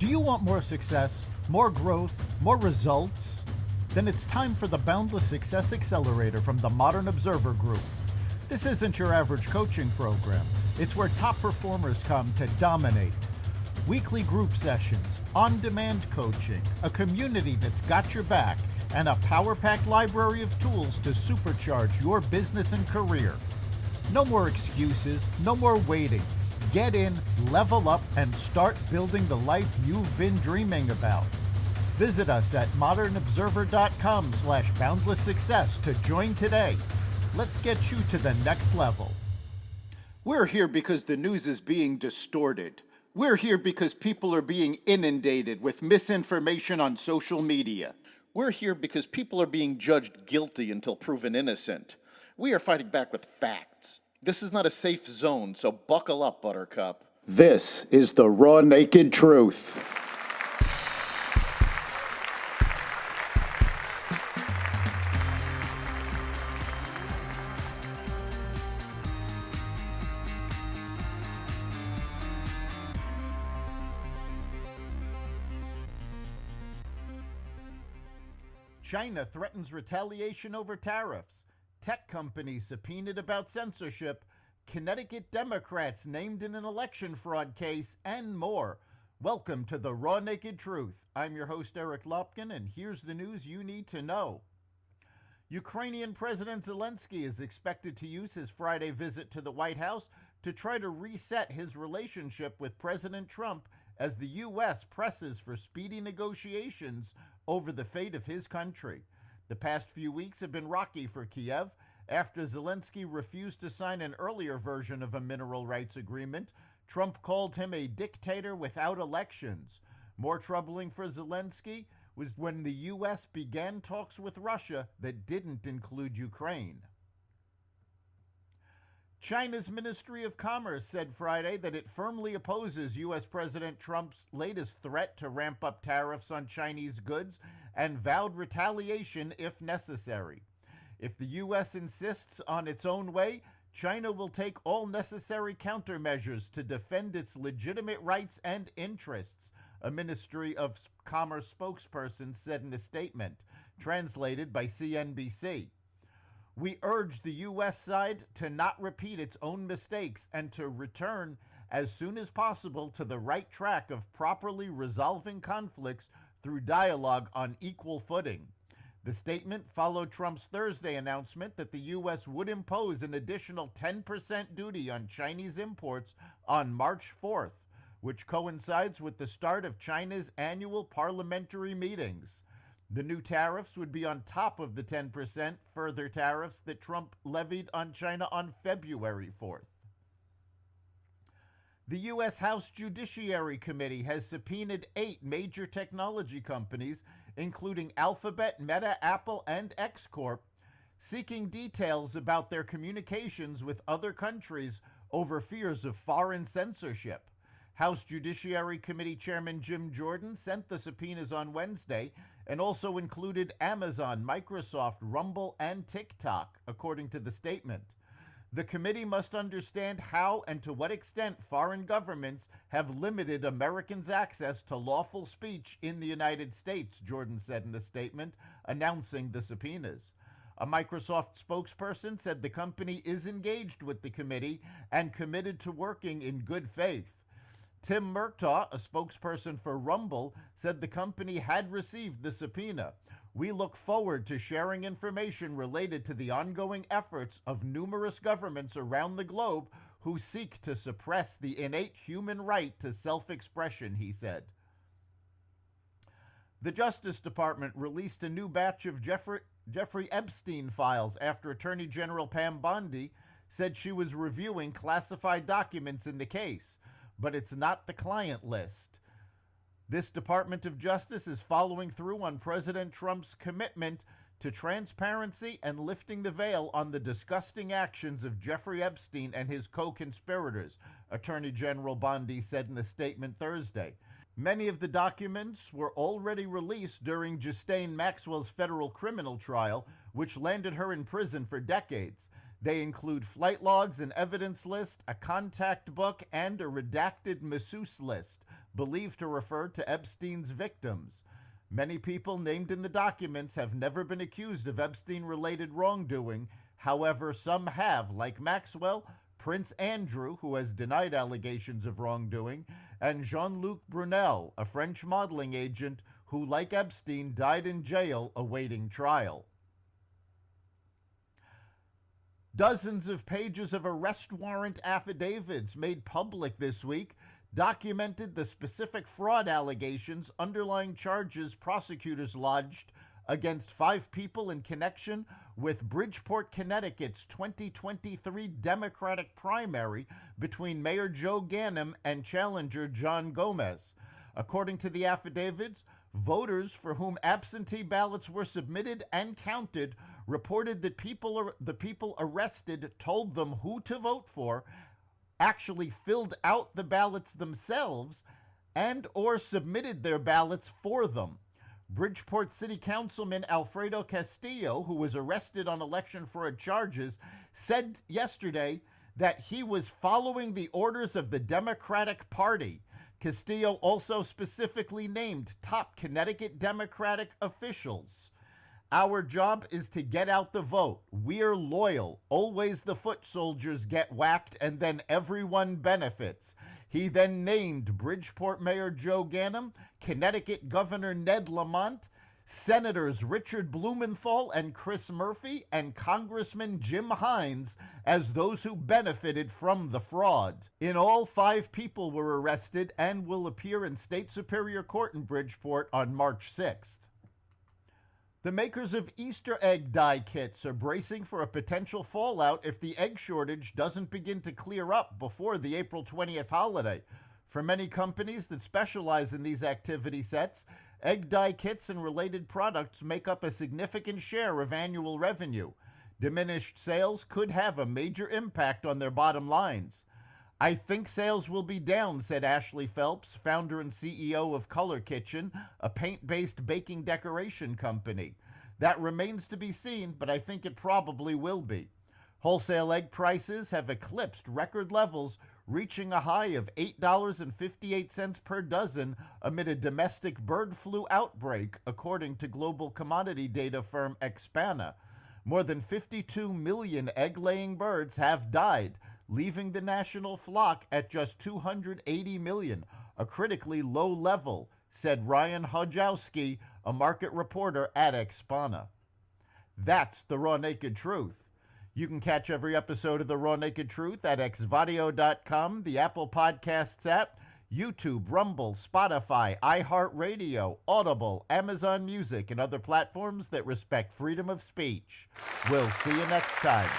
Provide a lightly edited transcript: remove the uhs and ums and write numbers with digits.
Do you want more success, more growth, more results? Then it's time for the Boundless Success Accelerator from the Modern Observer Group. This isn't your average coaching program. It's where top performers come to dominate. Weekly group sessions, on-demand coaching, a community that's got your back, and a power-packed library of tools to supercharge your business and career. No more excuses, no more waiting. Get in, level up, and start building the life you've been dreaming about. Visit us at modernobserver.com/boundlesssuccess to join today. Let's get you to the next level. We're here because the news is being distorted. We're here because people are being inundated with misinformation on social media. We're here because people are being judged guilty until proven innocent. We are fighting back with facts. This is not a safe zone, so buckle up, Buttercup. This is the raw, naked truth. China threatens retaliation over tariffs. Tech companies subpoenaed about censorship. Connecticut Democrats named in an election fraud case, and more. Welcome to the Raw Naked Truth. I'm your host, Eric Lopkin, and here's the news you need to know. Ukrainian President Zelensky is expected to use his Friday visit to the White House to try to reset his relationship with President Trump as the U.S. presses for speedy negotiations over the fate of his country. The past few weeks have been rocky for Kiev after Zelensky refused to sign an earlier version of a mineral rights agreement. Trump called him a dictator without elections. More troubling for Zelensky was when the U.S. began talks with Russia that didn't include Ukraine. China's Ministry of Commerce said Friday that it firmly opposes U.S. President Trump's latest threat to ramp up tariffs on Chinese goods and vowed retaliation if necessary. If the U.S. insists on its own way, China will take all necessary countermeasures to defend its legitimate rights and interests, a Ministry of Commerce spokesperson said in a statement, translated by CNBC. We urge the U.S. side to not repeat its own mistakes and to return as soon as possible to the right track of properly resolving conflicts through dialogue on equal footing. The statement followed Trump's Thursday announcement that the U.S. would impose an additional 10% duty on Chinese imports on March 4th, which coincides with the start of China's annual parliamentary meetings. The new tariffs would be on top of the 10% further tariffs that Trump levied on China on February 4th. The U.S. House Judiciary Committee has subpoenaed 8 major technology companies, including Alphabet, Meta, Apple, and X Corp, seeking details about their communications with other countries over fears of foreign censorship. House Judiciary Committee Chairman Jim Jordan sent the subpoenas on Wednesday and also included Amazon, Microsoft, Rumble, and TikTok, according to the statement. The committee must understand how and to what extent foreign governments have limited Americans' access to lawful speech in the United States, Jordan said in the statement, announcing the subpoenas. A Microsoft spokesperson said the company is engaged with the committee and committed to working in good faith. Tim Murtaugh, a spokesperson for Rumble, said the company had received the subpoena. We look forward to sharing information related to the ongoing efforts of numerous governments around the globe who seek to suppress the innate human right to self-expression, he said. The Justice Department released a new batch of Jeffrey Epstein files after Attorney General Pam Bondi said she was reviewing classified documents in the case, but it's not the client list. This Department of Justice is following through on President Trump's commitment to transparency and lifting the veil on the disgusting actions of Jeffrey Epstein and his co-conspirators, Attorney General Bondi said in a statement Thursday. Many of the documents were already released during Ghislaine Maxwell's federal criminal trial, which landed her in prison for decades. They include flight logs, an evidence list, a contact book, and a redacted masseuse list. believed to refer to Epstein's victims. Many people named in the documents have never been accused of Epstein-related wrongdoing. However, some have, like Maxwell, Prince Andrew, who has denied allegations of wrongdoing, and Jean-Luc Brunel, a French modeling agent who, like Epstein, died in jail awaiting trial. Dozens of pages of arrest warrant affidavits made public this week documented the specific fraud allegations underlying charges prosecutors lodged against 5 people in connection with Bridgeport, Connecticut's 2023 Democratic primary between Mayor Joe Ganim and challenger John Gomez. According to the affidavits, voters for whom absentee ballots were submitted and counted reported that the people arrested told them who to vote for, actually filled out the ballots themselves, and or submitted their ballots for them. Bridgeport City Councilman Alfredo Castillo, who was arrested on election fraud charges, said yesterday that he was following the orders of the Democratic Party. Castillo also specifically named top Connecticut Democratic officials. Our job is to get out the vote. We're loyal. Always the foot soldiers get whacked and then everyone benefits. He then named Bridgeport Mayor Joe Ganim, Connecticut Governor Ned Lamont, Senators Richard Blumenthal and Chris Murphy, and Congressman Jim Hines as those who benefited from the fraud. In all, 5 people were arrested and will appear in State Superior Court in Bridgeport on March 6th. The makers of Easter egg dye kits are bracing for a potential fallout if the egg shortage doesn't begin to clear up before the April 20th holiday. For many companies that specialize in these activity sets, egg dye kits and related products make up a significant share of annual revenue. Diminished sales could have a major impact on their bottom lines. I think sales will be down, said Ashley Phelps, founder and CEO of Color Kitchen, a paint-based baking decoration company. That remains to be seen, but I think it probably will be. Wholesale egg prices have eclipsed record levels, reaching a high of $8.58 per dozen amid a domestic bird flu outbreak, according to global commodity data firm Expana. More than 52 million egg-laying birds have died, leaving the national flock at just 280 million, a critically low level, said Ryan Hodjowski, a market reporter at Expana. That's the Raw Naked Truth. You can catch every episode of The Raw Naked Truth at xvadio.com, the Apple Podcasts app, YouTube, Rumble, Spotify, iHeartRadio, Audible, Amazon Music, and other platforms that respect freedom of speech. We'll see you next time.